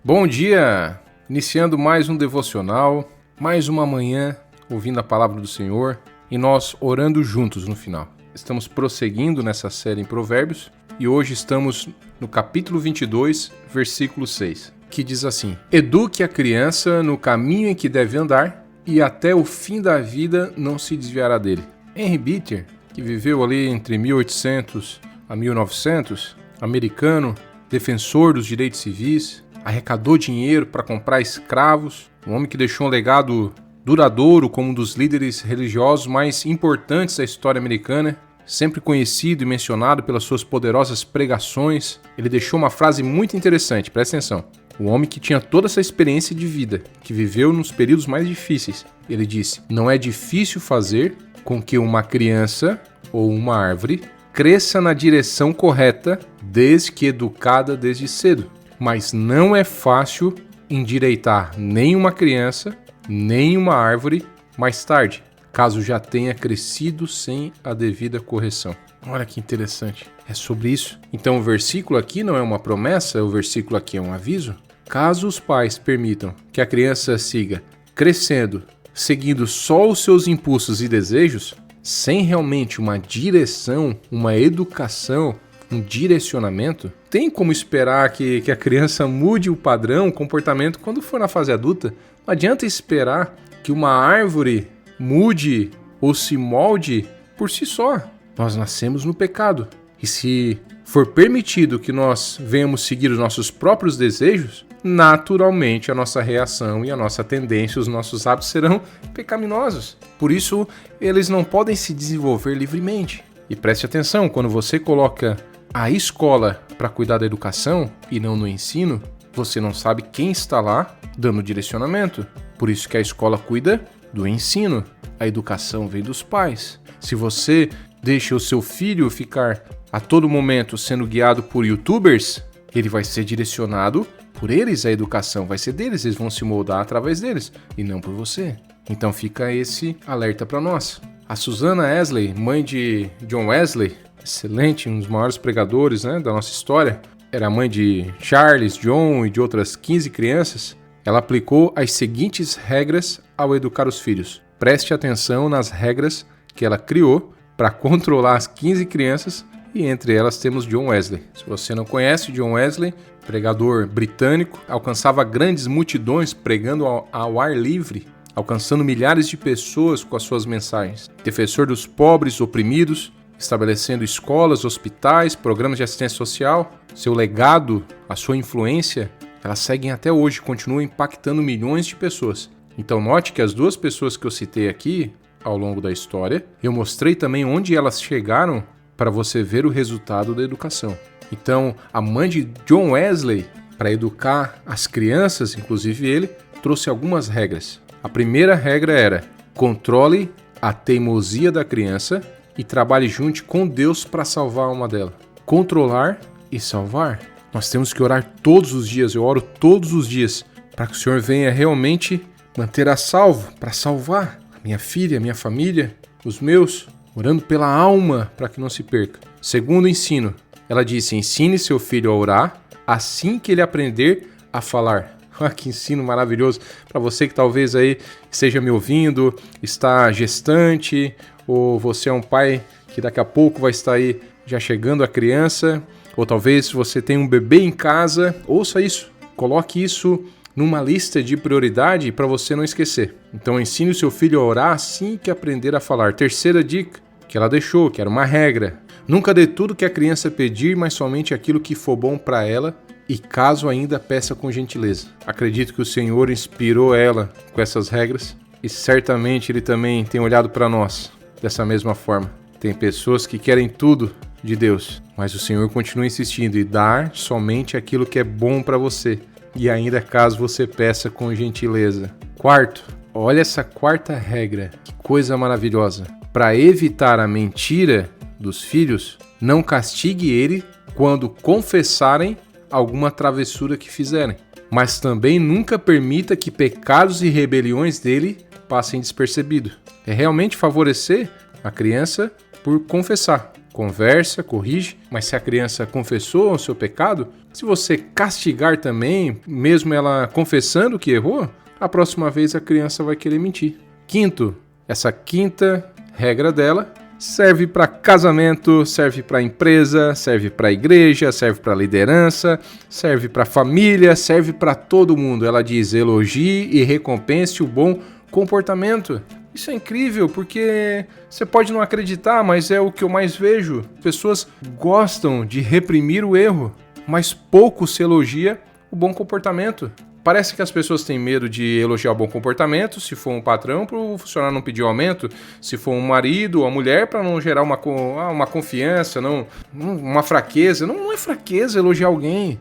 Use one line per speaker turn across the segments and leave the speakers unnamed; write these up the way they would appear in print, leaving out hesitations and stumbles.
Bom dia! Iniciando mais um devocional, mais uma manhã ouvindo a palavra do Senhor e nós orando juntos no final. Estamos prosseguindo nessa série em Provérbios e hoje estamos no capítulo 22, versículo 6, que diz assim: Eduque a criança no caminho em que deve andar e até o fim da vida não se desviará dele. Henry Bitter, que viveu ali entre 1800 a 1900, americano, defensor dos direitos civis, arrecadou dinheiro para comprar escravos, um homem que deixou um legado duradouro como um dos líderes religiosos mais importantes da história americana, sempre conhecido e mencionado pelas suas poderosas pregações. Ele deixou uma frase muito interessante, presta atenção. O homem que tinha toda essa experiência de vida, que viveu nos períodos mais difíceis, ele disse: não é difícil fazer com que uma criança ou uma árvore cresça na direção correta desde que educada desde cedo. Mas não é fácil endireitar nem uma criança, nem uma árvore mais tarde, caso já tenha crescido sem a devida correção. Olha que interessante. É sobre isso. Então o versículo aqui não é uma promessa, o versículo aqui é um aviso. Caso os pais permitam que a criança siga crescendo, seguindo só os seus impulsos e desejos, sem realmente uma direção, uma educação, um direcionamento, tem como esperar que a criança mude o padrão, o comportamento quando for na fase adulta? Não adianta esperar que uma árvore mude ou se molde por si só. Nós nascemos no pecado. E se for permitido que nós venhamos seguir os nossos próprios desejos, naturalmente a nossa reação e a nossa tendência, os nossos hábitos serão pecaminosos. Por isso, eles não podem se desenvolver livremente. E preste atenção, quando você coloca a escola para cuidar da educação e não no ensino, você não sabe quem está lá dando direcionamento. Por isso que a escola cuida do ensino. A educação vem dos pais. Se você deixa o seu filho ficar a todo momento sendo guiado por youtubers, ele vai ser direcionado por eles, a educação vai ser deles, eles vão se moldar através deles e não por você. Então fica esse alerta para nós. A Susanna Wesley, mãe de John Wesley, excelente, um dos maiores pregadores, da nossa história, era mãe de Charles, John e de outras 15 crianças. Ela aplicou as seguintes regras ao educar os filhos. Preste atenção nas regras que ela criou para controlar as 15 crianças, e entre elas temos John Wesley. Se você não conhece John Wesley, pregador britânico, alcançava grandes multidões pregando ao ar livre, alcançando milhares de pessoas com as suas mensagens. Defensor dos pobres, oprimidos, estabelecendo escolas, hospitais, programas de assistência social. Seu legado, a sua influência, elas seguem até hoje, continuam impactando milhões de pessoas. Então note que as duas pessoas que eu citei aqui, ao longo da história, eu mostrei também onde elas chegaram para você ver o resultado da educação. Então, a mãe de John Wesley, para educar as crianças, inclusive ele, trouxe algumas regras. A primeira regra era: controle a teimosia da criança e trabalhe junto com Deus para salvar a alma dela. Controlar e salvar. Nós temos que orar todos os dias, eu oro todos os dias, para que o Senhor venha realmente manter a salvo, para salvar a minha filha, a minha família, os meus, orando pela alma para que não se perca. Segundo ensino, ela disse: ensine seu filho a orar assim que ele aprender a falar. Que ensino maravilhoso para você que talvez aí esteja me ouvindo, está gestante, ou você é um pai que daqui a pouco vai estar aí já chegando a criança, ou talvez você tenha um bebê em casa. Ouça isso, coloque isso numa lista de prioridade para você não esquecer. Então ensine o seu filho a orar assim que aprender a falar. Terceira dica que ela deixou, que era uma regra: nunca dê tudo que a criança pedir, mas somente aquilo que for bom para ela, e caso ainda peça com gentileza. Acredito que o Senhor inspirou ela com essas regras e certamente Ele também tem olhado para nós dessa mesma forma. Tem pessoas que querem tudo de Deus, mas o Senhor continua insistindo em dar somente aquilo que é bom para você, e ainda caso você peça com gentileza. Quarto, olha essa quarta regra, que coisa maravilhosa. Para evitar a mentira dos filhos, não castigue ele quando confessarem alguma travessura que fizerem, mas também nunca permita que pecados e rebeliões dele passem despercebido. É realmente favorecer a criança por confessar. conversa, corrige, mas se a criança confessou o seu pecado, se você castigar também, mesmo ela confessando que errou, a próxima vez a criança vai querer mentir. Quinto, essa quinta regra dela serve para casamento, serve para empresa, serve para igreja, serve para liderança, serve para família, serve para todo mundo. Ela diz: elogie e recompense o bom comportamento. Isso é incrível, porque você pode não acreditar, mas é o que eu mais vejo. Pessoas gostam de reprimir o erro, mas pouco se elogia o bom comportamento. Parece que as pessoas têm medo de elogiar o bom comportamento, se for um patrão, para o funcionário não pedir aumento, se for um marido ou a mulher, para não gerar uma confiança, uma fraqueza. Não é fraqueza elogiar alguém.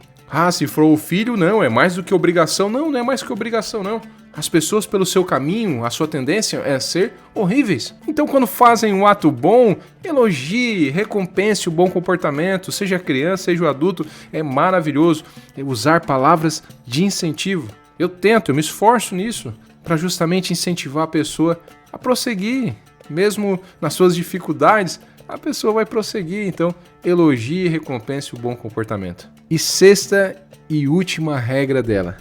Se for o filho, não, é mais do que obrigação. Não é mais que obrigação, não. As pessoas, pelo seu caminho, a sua tendência é ser horríveis. Então, quando fazem um ato bom, elogie, recompense o bom comportamento, seja criança, seja o adulto. É maravilhoso usar palavras de incentivo. Eu me esforço nisso, para justamente incentivar a pessoa a prosseguir. Mesmo nas suas dificuldades, a pessoa vai prosseguir. Então, elogie e recompense o bom comportamento. E sexta e última regra dela.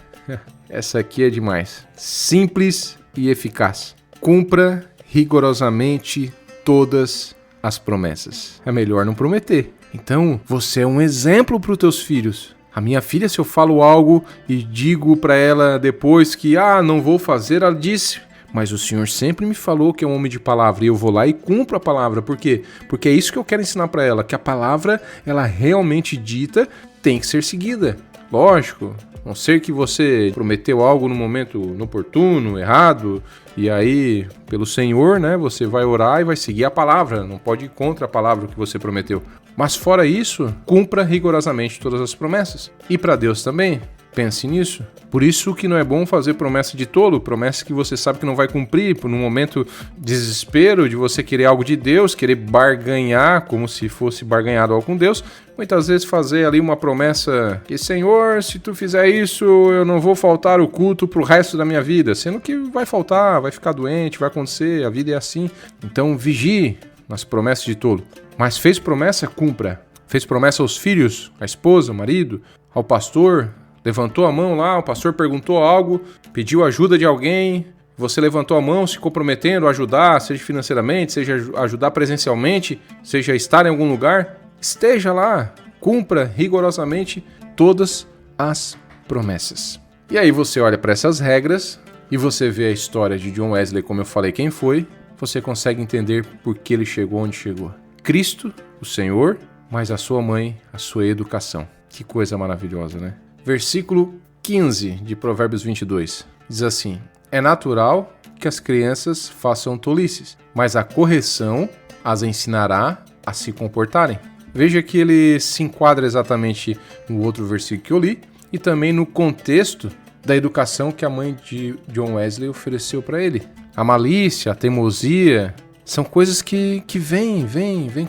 Essa aqui é demais. Simples e eficaz. Cumpra rigorosamente todas as promessas. É melhor não prometer. Então, você é um exemplo para os teus filhos. A minha filha, se eu falo algo e digo para ela depois que, não vou fazer, ela disse: mas o Senhor sempre me falou que é um homem de palavra, e eu vou lá e cumpro a palavra. Por quê? Porque é isso que eu quero ensinar para ela, que a palavra, ela realmente dita, tem que ser seguida. Lógico, a não ser que você prometeu algo no momento inoportuno, errado, e aí, pelo Senhor, né, você vai orar e vai seguir a palavra, não pode ir contra a palavra que você prometeu. Mas fora isso, cumpra rigorosamente todas as promessas. E para Deus também. Pense nisso. Por isso que não é bom fazer promessa de tolo, promessa que você sabe que não vai cumprir, por um momento de desespero, de você querer algo de Deus, querer barganhar, como se fosse barganhado algo com Deus. Muitas vezes fazer ali uma promessa que, Senhor, se tu fizer isso, eu não vou faltar o culto pro resto da minha vida, sendo que vai faltar, vai ficar doente, vai acontecer, a vida é assim. Então vigie nas promessas de tolo. Mas fez promessa, cumpra. Fez promessa aos filhos, à esposa, ao marido, ao pastor. Levantou a mão lá, o pastor perguntou algo, pediu ajuda de alguém, você levantou a mão se comprometendo a ajudar, seja financeiramente, seja ajudar presencialmente, seja estar em algum lugar, esteja lá, cumpra rigorosamente todas as promessas. E aí você olha para essas regras e você vê a história de John Wesley, como eu falei quem foi, você consegue entender por que ele chegou onde chegou. Cristo, o Senhor, mas a sua mãe, a sua educação. Que coisa maravilhosa, né? Versículo 15 de Provérbios 22 diz assim: é natural que as crianças façam tolices, mas a correção as ensinará a se comportarem. Veja que ele se enquadra exatamente no outro versículo que eu li e também no contexto da educação que a mãe de John Wesley ofereceu para ele. A malícia, a teimosia, são coisas que vêm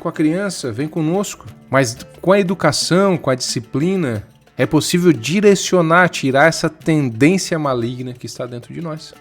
com a criança, vêm conosco. Mas com a educação, com a disciplina, é possível direcionar, tirar essa tendência maligna que está dentro de nós.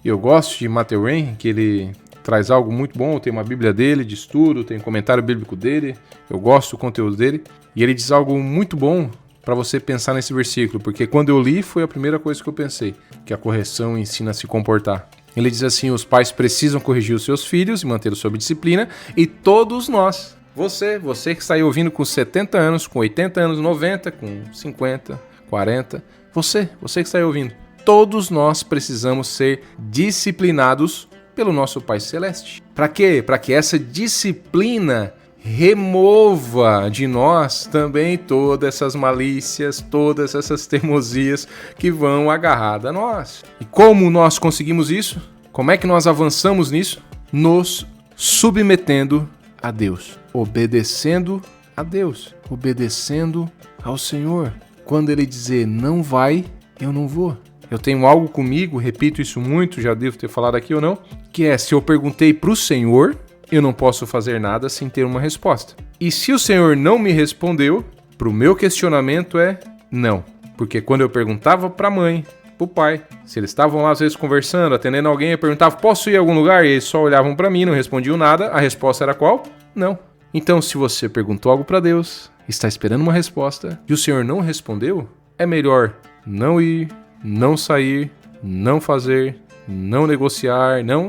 Eu gosto de Matthew Henry, que ele traz algo muito bom, tem uma Bíblia dele de estudo, tem um comentário bíblico dele, eu gosto do conteúdo dele, e ele diz algo muito bom para você pensar nesse versículo, porque quando eu li foi a primeira coisa que eu pensei, que a correção ensina a se comportar. Ele diz assim: os pais precisam corrigir os seus filhos e mantê-los sob disciplina, e todos nós, você que está aí ouvindo com 70 anos, com 80 anos, 90, com 50, 40, você que está aí ouvindo, todos nós precisamos ser disciplinados pelo nosso Pai Celeste. Para quê? Para que essa disciplina remova de nós também todas essas malícias, todas essas teimosias que vão agarrar a nós. E como nós conseguimos isso? Como é que nós avançamos nisso? Nos submetendo a Deus, obedecendo a Deus, obedecendo ao Senhor. Quando Ele dizer não vai, eu não vou. Eu tenho algo comigo, repito isso muito, já devo ter falado aqui ou não, que é: se eu perguntei para o Senhor, eu não posso fazer nada sem ter uma resposta. E se o Senhor não me respondeu, para o meu questionamento é não. Porque quando eu perguntava para a mãe, para o pai, se eles estavam lá às vezes conversando, atendendo alguém, eu perguntava: posso ir a algum lugar? E eles só olhavam para mim, não respondiam nada. A resposta era qual? Não. Então, se você perguntou algo para Deus, está esperando uma resposta e o Senhor não respondeu, é melhor não ir, não sair, não fazer, não negociar, não.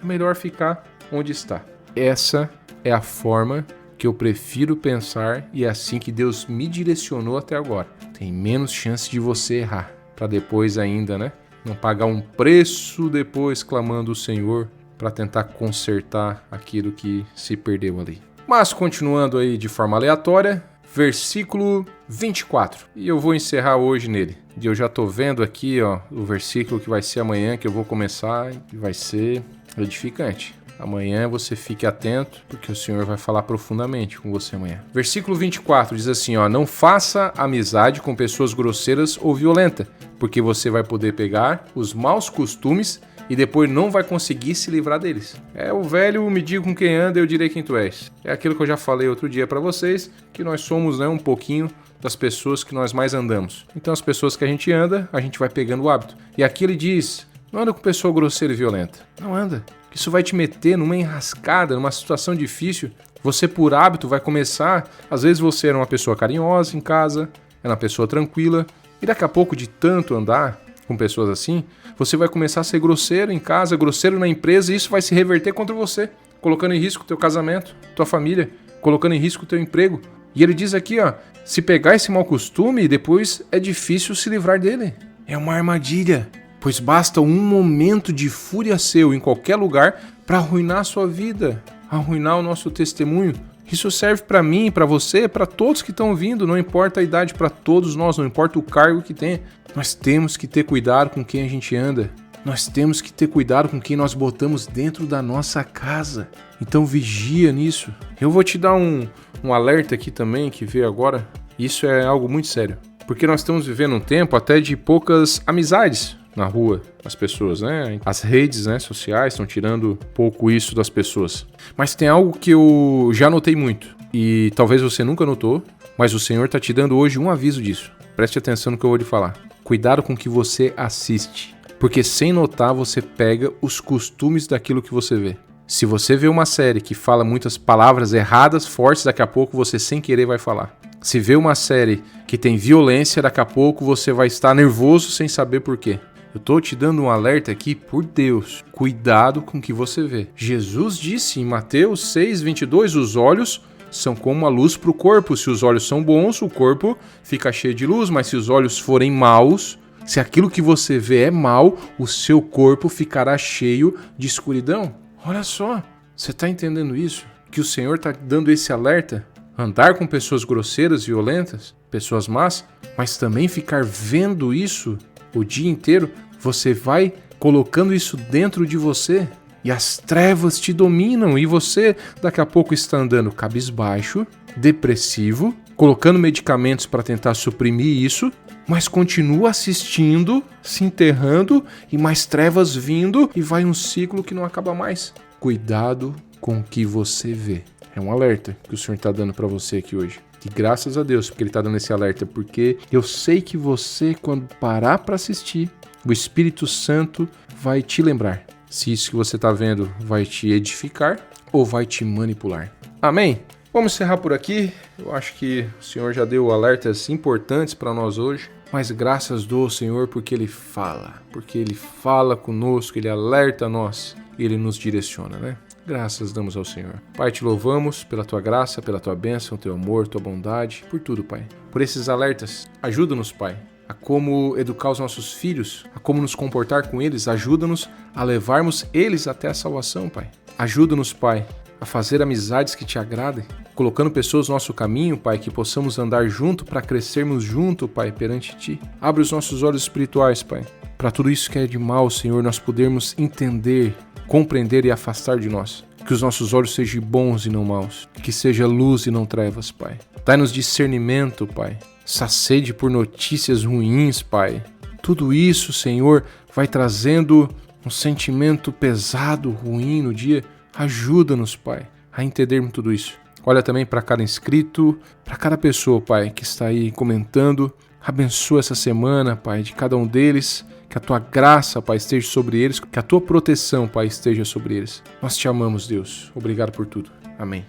É melhor ficar onde está. Essa é a forma que eu prefiro pensar e é assim que Deus me direcionou até agora. Tem menos chance de você errar, para depois ainda, não pagar um preço depois clamando o Senhor para tentar consertar aquilo que se perdeu ali. Mas continuando aí de forma aleatória, versículo 24. E eu vou encerrar hoje nele. E eu já estou vendo aqui, o versículo que vai ser amanhã, que eu vou começar e vai ser edificante. Amanhã você fique atento, porque o Senhor vai falar profundamente com você amanhã. Versículo 24 diz assim, não faça amizade com pessoas grosseiras ou violentas, porque você vai poder pegar os maus costumes e depois não vai conseguir se livrar deles. É o velho, me diga com quem anda, eu direi quem tu és. É aquilo que eu já falei outro dia para vocês, que nós somos um pouquinho das pessoas que nós mais andamos. Então as pessoas que a gente anda, a gente vai pegando o hábito. E aqui ele diz, não anda com pessoa grosseira e violenta. Não anda. Isso vai te meter numa enrascada, numa situação difícil. Você, por hábito, vai começar... Às vezes você era uma pessoa carinhosa em casa, era uma pessoa tranquila, e daqui a pouco, de tanto andar com pessoas assim, você vai começar a ser grosseiro em casa, grosseiro na empresa, e isso vai se reverter contra você, colocando em risco o teu casamento, tua família, colocando em risco o teu emprego. E ele diz aqui, se pegar esse mau costume, depois é difícil se livrar dele. É uma armadilha. Pois basta um momento de fúria seu em qualquer lugar para arruinar a sua vida, arruinar o nosso testemunho. Isso serve para mim, para você, para todos que estão ouvindo, não importa a idade, para todos nós, não importa o cargo que tem. Nós temos que ter cuidado com quem a gente anda. Nós temos que ter cuidado com quem nós botamos dentro da nossa casa. Então vigia nisso. Eu vou te dar um alerta aqui também, que veio agora. Isso é algo muito sério. Porque nós estamos vivendo um tempo até de poucas amizades na rua, as pessoas, As redes, sociais estão tirando um pouco isso das pessoas. Mas tem algo que eu já notei muito, e talvez você nunca notou, mas o Senhor está te dando hoje um aviso disso. Preste atenção no que eu vou lhe falar. Cuidado com o que você assiste, porque sem notar você pega os costumes daquilo que você vê. Se você vê uma série que fala muitas palavras erradas, fortes, daqui a pouco você sem querer vai falar. Se vê uma série que tem violência, daqui a pouco você vai estar nervoso sem saber por quê. Eu estou te dando um alerta aqui, por Deus, cuidado com o que você vê. Jesus disse em Mateus 6:22, os olhos são como a luz para o corpo. Se os olhos são bons, o corpo fica cheio de luz, mas se os olhos forem maus, se aquilo que você vê é mau, o seu corpo ficará cheio de escuridão. Olha só, você está entendendo isso? Que o Senhor está dando esse alerta? Andar com pessoas grosseiras, violentas, pessoas más, mas também ficar vendo isso o dia inteiro, você vai colocando isso dentro de você e as trevas te dominam e você daqui a pouco está andando cabisbaixo, depressivo, colocando medicamentos para tentar suprimir isso, mas continua assistindo, se enterrando e mais trevas vindo e vai um ciclo que não acaba mais. Cuidado com o que você vê. É um alerta que o Senhor está dando para você aqui hoje. E graças a Deus porque Ele está dando esse alerta, porque eu sei que você, quando parar para assistir, o Espírito Santo vai te lembrar se isso que você está vendo vai te edificar ou vai te manipular. Amém? Vamos encerrar por aqui. Eu acho que o Senhor já deu alertas importantes para nós hoje, mas graças do Senhor porque Ele fala conosco, Ele alerta nós, Ele nos direciona, Graças damos ao Senhor. Pai, te louvamos pela tua graça, pela tua bênção, teu amor, tua bondade, por tudo, Pai. Por esses alertas, ajuda-nos, Pai, a como educar os nossos filhos, a como nos comportar com eles, ajuda-nos a levarmos eles até a salvação, Pai. Ajuda-nos, Pai, a fazer amizades que te agradem, colocando pessoas no nosso caminho, Pai, que possamos andar junto para crescermos junto, Pai, perante Ti. Abre os nossos olhos espirituais, Pai, para tudo isso que é de mal, Senhor, nós podermos entender, compreender e afastar de nós. Que os nossos olhos sejam bons e não maus. Que seja luz e não trevas, Pai. Dai-nos discernimento, Pai. Essa sede por notícias ruins, Pai. Tudo isso, Senhor, vai trazendo um sentimento pesado, ruim no dia. Ajuda-nos, Pai, a entendermos tudo isso. Olha também para cada inscrito, para cada pessoa, Pai, que está aí comentando. Abençoa essa semana, Pai, de cada um deles. Que a tua graça, Pai, esteja sobre eles. Que a tua proteção, Pai, esteja sobre eles. Nós te amamos, Deus. Obrigado por tudo. Amém.